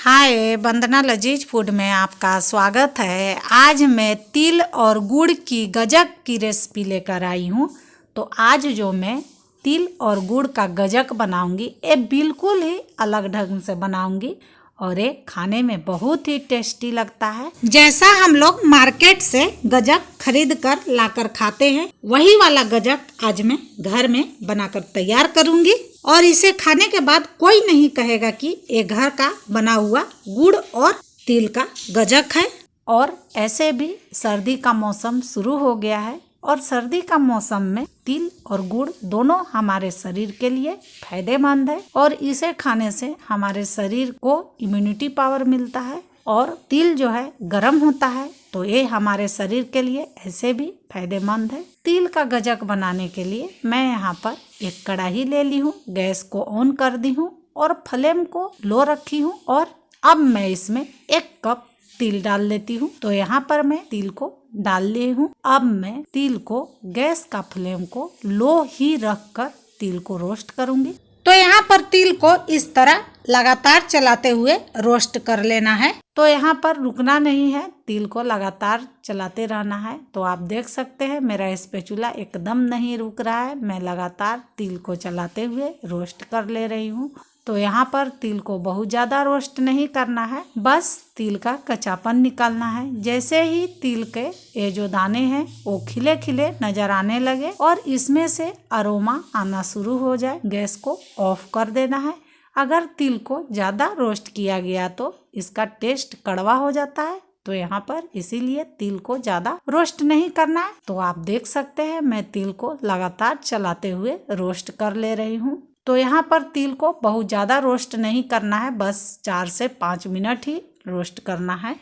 हाय, वंदना लजीज फूड में आपका स्वागत है। आज मैं तिल और गुड़ की गजक की रेसिपी लेकर आई हूँ। तो आज जो मैं तिल और गुड़ का गजक बनाऊंगी, ये बिल्कुल ही अलग ढंग से बनाऊंगी और ये खाने में बहुत ही टेस्टी लगता है। जैसा हम लोग मार्केट से गजक खरीद कर लाकर खाते हैं, वही वाला गजक आज मैं घर में बनाकर तैयार करूंगी और इसे खाने के बाद कोई नहीं कहेगा कि ये घर का बना हुआ गुड़ और तिल का गजक है। और ऐसे भी सर्दी का मौसम शुरू हो गया है और सर्दी का मौसम में तिल और गुड़ दोनों हमारे शरीर के लिए फायदेमंद है और इसे खाने से हमारे शरीर को इम्यूनिटी पावर मिलता है। और तिल जो है गर्म होता है, तो ये हमारे शरीर के लिए ऐसे भी फायदेमंद है। तिल का गजक बनाने के लिए मैं यहाँ पर एक कढ़ाई ले ली हूँ, गैस को ऑन कर दी हूँ और फ्लेम को लो रखी हूँ। और अब मैं इसमें 1 कप तिल डाल लेती हूँ। तो यहाँ पर मैं तिल को डाल ली हूँ। अब मैं तिल को गैस का फ्लेम को लो ही रखकर तिल को रोस्ट करूँगी। तो यहाँ पर तिल को इस तरह लगातार चलाते हुए रोस्ट कर लेना है। तो यहाँ पर रुकना नहीं है, तिल को लगातार चलाते रहना है। तो आप देख सकते हैं मेरा स्पैचुला एकदम नहीं रुक रहा है, मैं लगातार तिल को चलाते हुए रोस्ट कर ले रही हूँ। तो यहाँ पर तिल को बहुत ज़्यादा रोस्ट नहीं करना है, बस तिल का कच्चापन निकालना है। जैसे ही तिल के ये जो दाने हैं वो खिले खिले नजर आने लगे और इसमें से अरोमा आना शुरू हो जाए, गैस को ऑफ कर देना है। अगर तिल को ज़्यादा रोस्ट किया गया तो इसका टेस्ट कड़वा हो जाता है, तो यहाँ पर इसीलिए तिल को ज़्यादा रोस्ट नहीं करना है। तो आप देख सकते हैं मैं तिल को लगातार चलाते हुए रोस्ट कर ले रही हूँ। तो यहाँ पर तिल को बहुत ज़्यादा रोस्ट नहीं करना है, बस 4 से 5 मिनट ही रोस्ट करना है।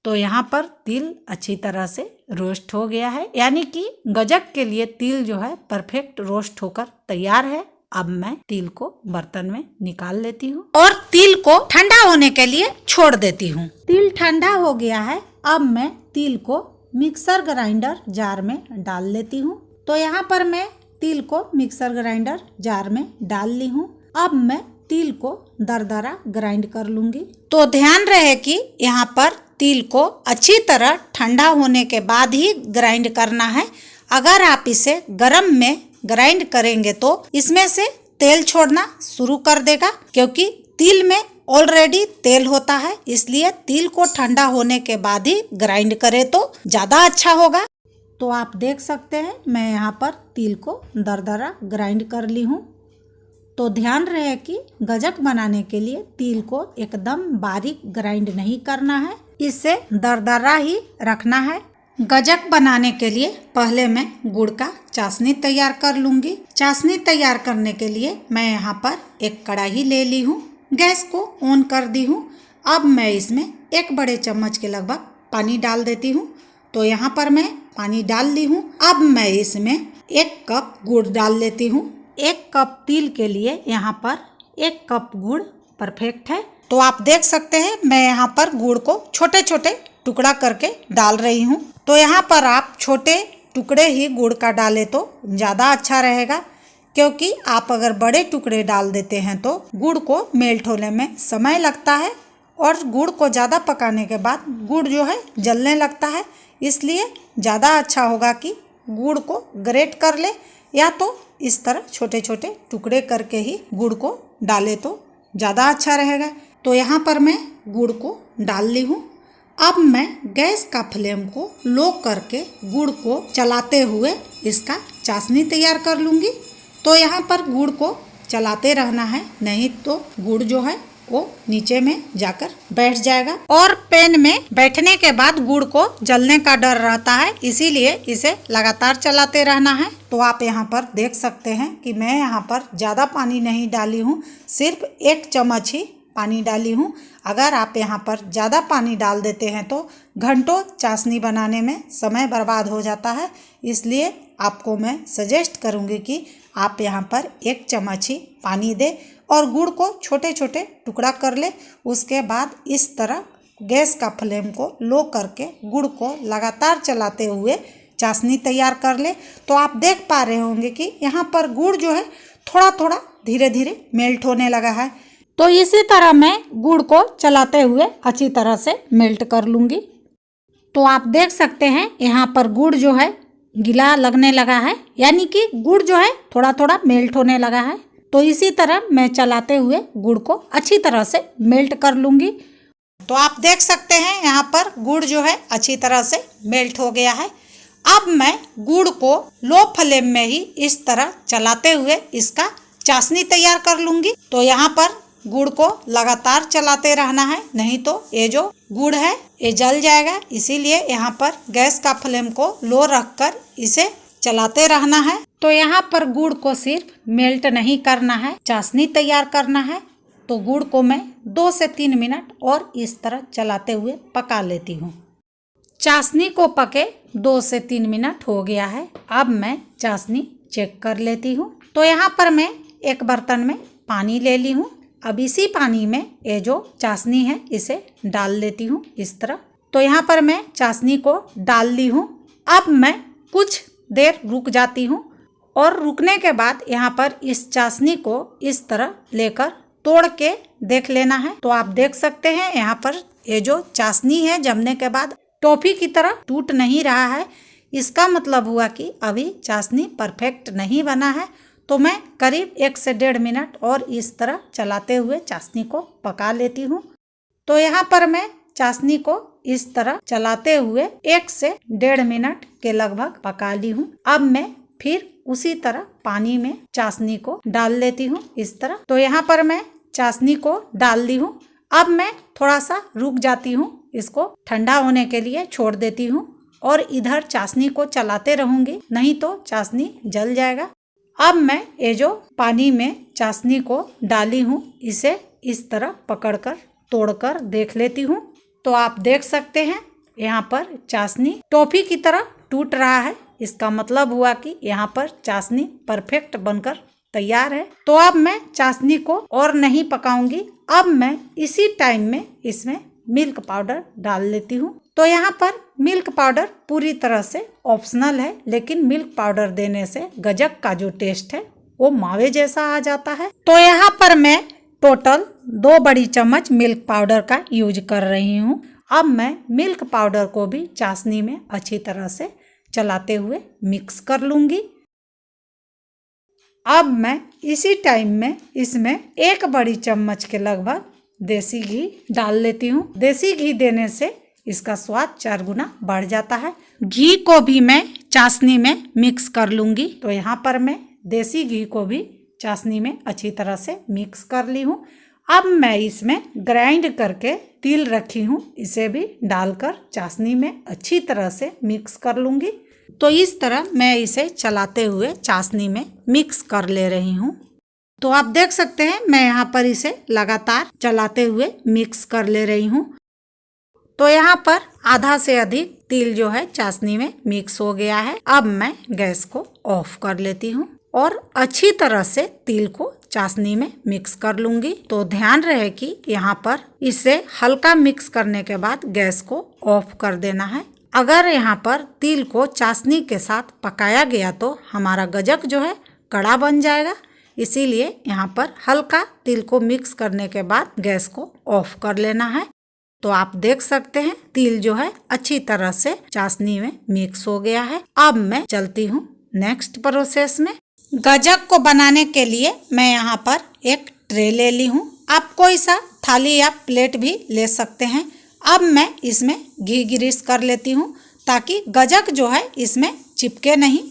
तो यहाँ पर तिल अच्छी तरह से रोस्ट हो गया है, यानी कि गजक के लिए तिल जो है परफेक्ट रोस्ट होकर तैयार है। अब मैं तिल को बर्तन में निकाल लेती हूँ और तिल को ठंडा होने के लिए छोड़ देती हूँ। तिल ठंडा हो गया है, अब मैं तिल को मिक्सर ग्राइंडर जार में डाल लेती हूँ। तो यहाँ पर मैं तिल को मिक्सर ग्राइंडर जार में डाल ली हूँ। अब मैं तिल को दरदरा ग्राइंड कर लूंगी। तो ध्यान रहे कि यहाँ पर तिल को अच्छी तरह ठंडा होने के बाद ही ग्राइंड करना है। अगर आप इसे गर्म में ग्राइंड करेंगे तो इसमें से तेल छोड़ना शुरू कर देगा, क्योंकि तिल में ऑलरेडी तेल होता है। इसलिए तिल को ठंडा होने के बाद ही ग्राइंड करें तो ज़्यादा अच्छा होगा। तो आप देख सकते हैं मैं यहाँ पर तिल को दरदरा ग्राइंड कर ली हूँ। तो ध्यान रहे कि गजक बनाने के लिए तिल को एकदम बारीक ग्राइंड नहीं करना है, इसे दरदरा ही रखना है। गजक बनाने के लिए पहले मैं गुड़ का चाशनी तैयार कर लूँगी। चाशनी तैयार करने के लिए मैं यहाँ पर एक कढ़ाई ले ली हूँ, गैस को ऑन कर दी हूँ। अब मैं इसमें 1 बड़े चम्मच के लगभग पानी डाल देती हूँ। तो यहाँ पर मैं पानी डाल ली हूँ। अब मैं इसमें 1 कप गुड़ डाल लेती हूँ। 1 कप तिल के लिए यहाँ पर 1 कप गुड़ परफेक्ट है। तो आप देख सकते हैं मैं यहाँ पर गुड़ को छोटे छोटे टुकड़ा करके डाल रही हूँ। तो यहाँ पर आप छोटे टुकड़े ही गुड़ का डालें तो ज़्यादा अच्छा रहेगा, क्योंकि आप अगर बड़े टुकड़े डाल देते हैं तो गुड़ को मेल्ट होने में समय लगता है और गुड़ को ज़्यादा पकाने के बाद गुड़ जो है जलने लगता है। इसलिए ज़्यादा अच्छा होगा कि गुड़ को ग्रेट कर ले, या तो इस तरह छोटे छोटे टुकड़े करके ही गुड़ को डाले तो ज़्यादा अच्छा रहेगा। तो यहाँ पर मैं गुड़ को डाल ली हूँ। अब मैं गैस का फ्लेम को लो करके गुड़ को चलाते हुए इसका चाशनी तैयार कर लूँगी। तो यहाँ पर गुड़ को चलाते रहना है, नहीं तो गुड़ जो है वो नीचे में जाकर बैठ जाएगा और पैन में बैठने के बाद गुड़ को जलने का डर रहता है, इसीलिए इसे लगातार चलाते रहना है। तो आप यहाँ पर देख सकते हैं कि मैं यहाँ पर ज़्यादा पानी नहीं डाली हूँ, सिर्फ 1 चम्मच ही पानी डाली हूँ। अगर आप यहाँ पर ज़्यादा पानी डाल देते हैं तो घंटों चाशनी बनाने में समय बर्बाद हो जाता है। इसलिए आपको मैं सजेस्ट करूँगी कि आप यहाँ पर 1 चम्मच ही पानी दें और गुड़ को छोटे छोटे टुकड़ा कर ले। उसके बाद इस तरह गैस का फ्लेम को लो करके गुड़ को लगातार चलाते हुए चाशनी तैयार कर ले। तो आप देख पा रहे होंगे कि यहाँ पर गुड़ जो है थोड़ा थोड़ा धीरे धीरे मेल्ट होने लगा है। तो इसी तरह मैं गुड़ को चलाते हुए अच्छी तरह से मेल्ट कर लूँगी। तो आप देख सकते हैं यहाँ पर गुड़ जो है गीला लगने लगा है, यानी कि गुड़ जो है थोड़ा थोड़ा मेल्ट होने लगा है। तो इसी तरह मैं चलाते हुए गुड़ को अच्छी तरह से मेल्ट कर लूँगी। तो आप देख सकते हैं यहाँ पर गुड़ जो है अच्छी तरह से मेल्ट हो गया है। अब मैं गुड़ को लो फ्लेम में ही इस तरह चलाते हुए इसका चाशनी तैयार कर लूँगी। तो यहाँ पर गुड़ को लगातार चलाते रहना है, नहीं तो ये जो गुड़ है ये जल जाएगा। इसीलिए यहाँ पर गैस का फ्लेम को लो रखकर इसे चलाते रहना है। तो यहाँ पर गुड़ को सिर्फ मेल्ट नहीं करना है, चाशनी तैयार करना है। तो गुड़ को मैं 2 से 3 मिनट और इस तरह चलाते हुए पका लेती हूँ। चाशनी को पके 2 से 3 मिनट हो गया है। अब मैं चाशनी चेक कर लेती हूँ। तो यहाँ पर मैं एक बर्तन में पानी ले ली हूँ। अब इसी पानी में ये जो चाशनी है इसे डाल लेती हूँ इस तरह। तो यहाँ पर मैं चाशनी को डाल ली हूँ। अब मैं कुछ देर रुक जाती हूँ और रुकने के बाद यहाँ पर इस चाशनी को इस तरह लेकर तोड़ के देख लेना है। तो आप देख सकते हैं यहाँ पर ये जो चाशनी है जमने के बाद टॉफी की तरह टूट नहीं रहा है। इसका मतलब हुआ कि अभी चाशनी परफेक्ट नहीं बना है। तो मैं करीब 1 से 1.5 मिनट और इस तरह चलाते हुए चाशनी को पका लेती हूँ। तो यहाँ पर मैं चाशनी को इस तरह चलाते हुए 1 से 1.5 मिनट के लगभग पका ली हूँ। अब मैं फिर उसी तरह पानी में चाशनी को डाल लेती हूँ इस तरह। तो यहाँ पर मैं चाशनी को डाल दी हूँ। अब मैं थोड़ा सा रुक जाती हूँ, इसको ठंडा होने के लिए छोड़ देती हूँ और इधर चाशनी को चलाते रहूँगी, नहीं तो चाशनी जल जाएगा। अब मैं ये जो पानी में चाशनी को डाली हूँ इसे इस तरह पकड़कर तोड़कर देख लेती हूँ। तो आप देख सकते हैं यहाँ पर चाशनी टॉफी की तरह टूट रहा है। इसका मतलब हुआ कि यहाँ पर चाशनी परफेक्ट बनकर तैयार है। तो अब मैं चाशनी को और नहीं पकाऊंगी। अब मैं इसी टाइम में इसमें मिल्क पाउडर डाल लेती हूँ। तो यहाँ पर मिल्क पाउडर पूरी तरह से ऑप्शनल है, लेकिन मिल्क पाउडर देने से गजक का जो टेस्ट है वो मावे जैसा आ जाता है। तो यहाँ पर मैं टोटल 2 बड़ी चम्मच मिल्क पाउडर का यूज कर रही हूँ। अब मैं मिल्क पाउडर को भी चाशनी में अच्छी तरह से चलाते हुए मिक्स कर लूँगी। अब मैं इसी टाइम में इसमें 1 बड़ी चम्मच के लगभग देसी घी डाल लेती हूँ। देसी घी देने से इसका स्वाद 4 गुना बढ़ जाता है। घी को भी मैं चाशनी में मिक्स कर लूँगी। तो यहाँ पर मैं देसी घी को भी चाशनी में अच्छी तरह से मिक्स कर ली हूँ। अब मैं इसमें ग्राइंड करके तिल रखी हूँ, इसे भी डालकर चाशनी में अच्छी तरह से मिक्स कर लूँगी। तो इस तरह मैं इसे चलाते हुए चाशनी में मिक्स कर ले रही हूँ। तो आप देख सकते हैं मैं यहाँ पर इसे लगातार चलाते हुए मिक्स कर ले रही हूँ। तो यहाँ पर आधा से अधिक तिल जो है चाशनी में मिक्स हो गया है। अब मैं गैस को ऑफ कर लेती हूँ और अच्छी तरह से तिल को चाशनी में मिक्स कर लूँगी। तो ध्यान रहे कि यहाँ पर इसे हल्का मिक्स करने के बाद गैस को ऑफ कर देना है। अगर यहाँ पर तिल को चाशनी के साथ पकाया गया तो हमारा गजक जो है कड़ा बन जाएगा। इसीलिए यहाँ पर हल्का तिल को मिक्स करने के बाद गैस को ऑफ कर लेना है। तो आप देख सकते हैं तिल जो है अच्छी तरह से चाशनी में मिक्स हो गया है। अब मैं चलती हूँ नेक्स्ट प्रोसेस में। गजक को बनाने के लिए मैं यहाँ पर एक ट्रे ले ली हूँ। आप कोई सा थाली या प्लेट भी ले सकते हैं। अब मैं इसमें घी ग्रीस कर लेती हूँ ताकि गजक जो है इसमें चिपके नहीं।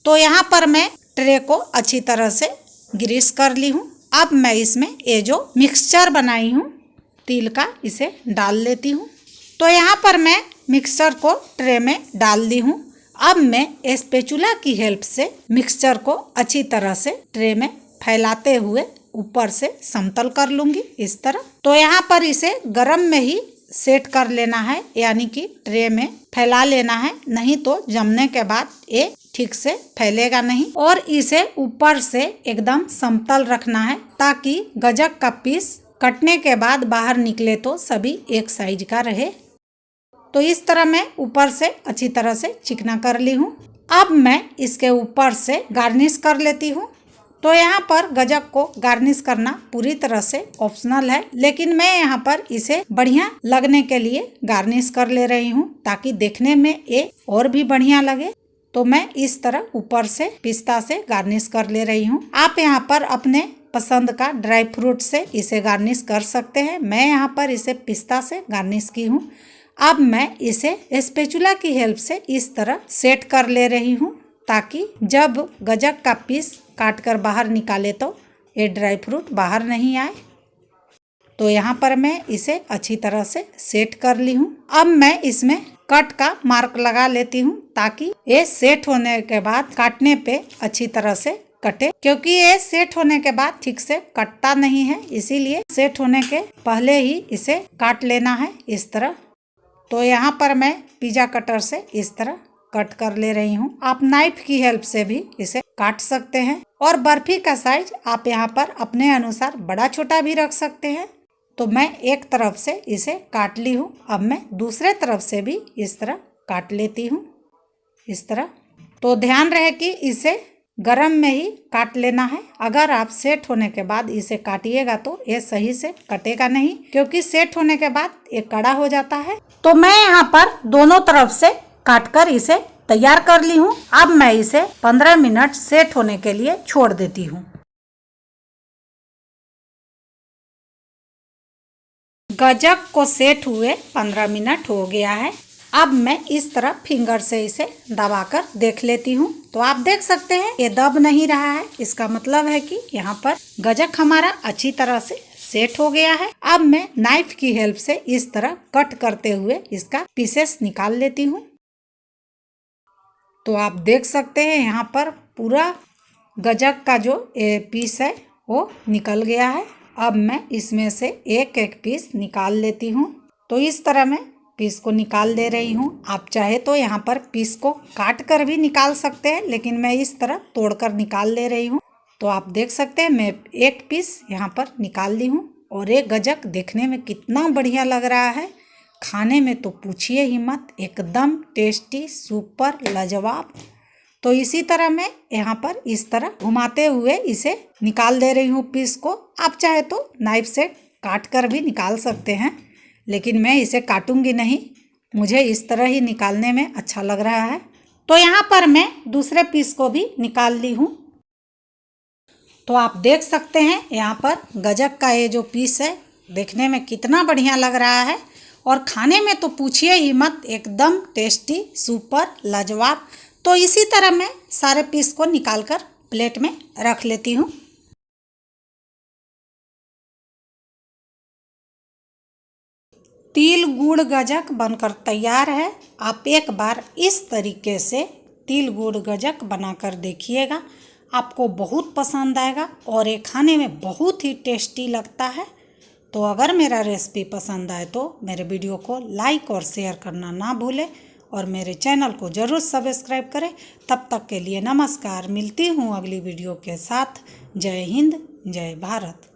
तो यहाँ पर मैं ट्रे को अच्छी तरह से ग्रीस कर ली हूँ। अब मैं इसमें ये जो मिक्सचर बनाई हूँ तिल का इसे डाल लेती हूँ। तो यहाँ पर मैं मिक्सचर को ट्रे में डाल दी हूँ। अब मैं स्पैचुला की हेल्प से मिक्सचर को अच्छी तरह से ट्रे में फैलाते हुए ऊपर से समतल कर लूँगी इस तरह। तो यहाँ पर इसे गरम में ही सेट कर लेना है, यानी कि ट्रे में फैला लेना है, नहीं तो जमने के बाद ये ठीक से फैलेगा नहीं। और इसे ऊपर से एकदम समतल रखना है ताकि गजक का पीस कटने के बाद बाहर निकले तो सभी एक साइज का रहे। तो इस तरह मैं ऊपर से अच्छी तरह से चिकना कर ली हूँ। अब मैं इसके ऊपर से गार्निश कर लेती हूँ। तो तो यहाँ पर गजक को गार्निश करना पूरी तरह से ऑप्शनल है, लेकिन मैं यहाँ पर इसे बढ़िया लगने के लिए गार्निश कर ले रही हूँ ताकि देखने में ये और भी बढ़िया लगे। तो मैं इस तरह ऊपर से पिस्ता से गार्निश कर ले रही हूँ। आप यहाँ पर अपने पसंद का ड्राई फ्रूट से इसे गार्निश कर सकते हैं। मैं यहाँ पर इसे पिस्ता से गार्निश की हूँ। अब मैं इसे स्पैचुला की हेल्प से इस तरह सेट कर ले रही हूँ ताकि जब गजक का पीस काट कर बाहर निकाले तो ये ड्राई फ्रूट बाहर नहीं आए। तो यहाँ पर मैं इसे अच्छी तरह से सेट कर ली हूँ। अब मैं इसमें कट का मार्क लगा लेती हूँ ताकि ये सेट होने के बाद काटने पे अच्छी तरह से कटे, क्योंकि ये सेट होने के बाद ठीक से कटता नहीं है, इसीलिए सेट होने के पहले ही इसे काट लेना है इस तरह। तो यहाँ पर मैं पिज्जा कटर से इस तरह कट कर ले रही हूँ। आप नाइफ की हेल्प से भी इसे काट सकते हैं और बर्फी का साइज आप यहाँ पर अपने अनुसार बड़ा छोटा भी रख सकते हैं। तो मैं एक तरफ से इसे काट ली हूँ। अब मैं दूसरे तरफ से भी इस तरह काट लेती हूँ इस तरह। तो ध्यान रहे कि इसे गरम में ही काट लेना है। अगर आप सेट होने के बाद इसे काटिएगा तो ये सही से कटेगा नहीं, क्योंकि सेट होने के बाद ये कड़ा हो जाता है। तो मैं यहाँ पर दोनों तरफ से काटकर इसे तैयार कर ली हूँ। अब मैं इसे 15 मिनट सेट होने के लिए छोड़ देती हूँ। गजक को सेट हुए 15 मिनट हो गया है। अब मैं इस तरह फिंगर से इसे दबाकर देख लेती हूँ। तो आप देख सकते हैं ये दब नहीं रहा है, इसका मतलब है कि यहाँ पर गजक हमारा अच्छी तरह से सेट हो गया है। अब मैं नाइफ की हेल्प से इस तरह कट करते हुए इसका पीसेस निकाल लेती हूँ। तो आप देख सकते हैं यहाँ पर पूरा गजक का जो पीस है वो निकल गया है। अब मैं इसमें से एक एक पीस निकाल लेती हूँ। तो इस तरह मैं पीस को निकाल दे रही हूँ। आप चाहे तो यहाँ पर पीस को काट कर भी निकाल सकते हैं, लेकिन मैं इस तरह तोड़कर निकाल ले रही हूँ। तो आप देख सकते हैं मैं एक पीस यहाँ पर निकाल ली हूँ। और ये गजक देखने में कितना बढ़िया लग रहा है, खाने में तो पूछिए ही मत, एकदम टेस्टी, सुपर, लाजवाब। तो इसी तरह मैं यहाँ पर इस तरह घुमाते हुए इसे निकाल दे रही हूँ पीस को। आप चाहे तो नाइफ से काट कर भी निकाल सकते हैं, लेकिन मैं इसे काटूंगी नहीं, मुझे इस तरह ही निकालने में अच्छा लग रहा है। तो यहाँ पर मैं दूसरे पीस को भी निकाल ली हूँ। तो आप देख सकते हैं यहाँ पर गजक का ये जो पीस है देखने में कितना बढ़िया लग रहा है और खाने में तो पूछिए ही मत, एकदम टेस्टी, सुपर, लाजवाब। तो इसी तरह मैं सारे पीस को निकालकर प्लेट में रख लेती हूँ। तिल गुड़ गजक बनकर तैयार है। आप एक बार इस तरीके से तिल गुड़ गजक बनाकर देखिएगा, आपको बहुत पसंद आएगा और ये खाने में बहुत ही टेस्टी लगता है। तो अगर मेरा रेसिपी पसंद आए तो मेरे वीडियो को लाइक और शेयर करना ना भूलें और मेरे चैनल को ज़रूर सब्सक्राइब करें। तब तक के लिए नमस्कार, मिलती हूँ अगली वीडियो के साथ। जय हिंद, जय भारत।